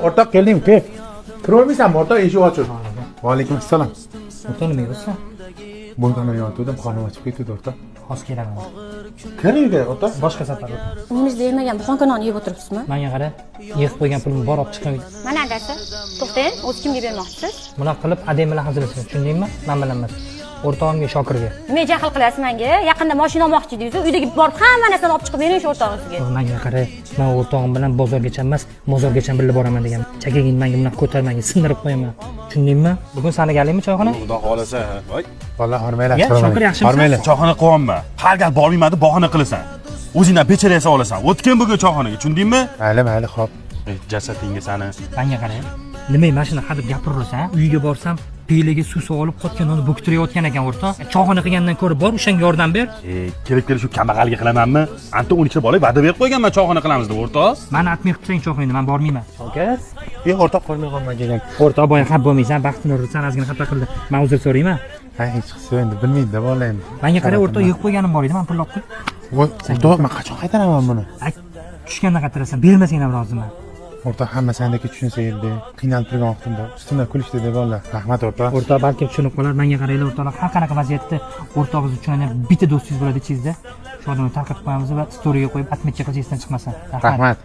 O'rtoq kelding, kel. Kirolmaysanmi, o'rtoq? Eshik ochiq. Va alaykum assalom. O'rtoq nima yuribsan? Bo'lgani yotuvdim, xonim ochib ketdi, o'rtoq. Hozir kelaman. Kir uyga, o'rtoq. Boshqa safar o'rtoq. Uyimizda yemagan buxonka non yeb o'tiribsizmi? Menga qara, yig'ib qo'ygan pulimni bor olib chiqib. Mana adasi. To'xtang, o'zi kimga bermoqchisiz? Bunaqa qilib adem bilan hazillashsin, tushundingmi? Men bilan emas. O'rtog'imga Shokirga. Nima jahl qilyapsiz menga? Yaqinda mashina olmoqchi edingiz, uydaga borib hamma narsani olib chiqib bering shu o'rtog'ingizga. Menga qara, men o'rtog'im bilan bozorgacha emas, mozorgacha birga boraman degan. Chakaging menga bunaqa ko'tarmang, sindirib qo'yaman. Tushundingmi? Bugun sanaganlikmi choyxona? Xudo xolasa, voy. Vallahi hormaylar. Shokir yaxshimi? Hormaylar. Choyxona qilyapman. Har gal bormayman deb bahona qilasan. O'zingdan bechara yasa olasan. O'tgan bugun choyxonaga, tushundingmi? Mayli, xo'p. Jasadingga sani. Menga qara. Nima mashina hadeb gapiraversan? Uyga borsam, piylaga suv olib qotgan uni bo'ktirayotgan ekan o'rtoq. Choyxona qilgandan ko'ra bor, o'shanga yordam ber. Kelib shu kambag'alga qilamanmi? Anta 12 bola va'da berib qo'yganman choyxona qilamiz deb, o'rtoq. Meni atmay qilsang choyxonada men bormayman. Shavkat. O'rtoq qo'ymay qolmay kelgan. O'rtoq boya xafa bo'lmaysan, baxtini ursan, ozgina xafa qildi. Men uzr so'rayman. Ha, hech qisi endi bilmaydi-da bola endi. Menga qara o'rtoq, yig'ib qo'yganim bor edi, men pul olib qo'y. O'rtoq, men qachon qaytaraman buni? Tushganda qaytarasan, bermasang ham roziman. O'rtoq, hamma sendagi tushunsa edi. Qiynalib turgan vaqtimda ustimdan kulishdi deb bolalar. Rahmat o'rtoq. O'rtoq balki tushunib qolar. Menga qaranglar o'rtoqlar, har qanaqa vaziyatda o'rtog'ingiz uchun ham bitta do'stingiz bo'ladi ichingizda. Shu odamni tarqatib qo'yamiz va storiga qo'yib atmetga qilishingizdan chiqmasin. Rahmat.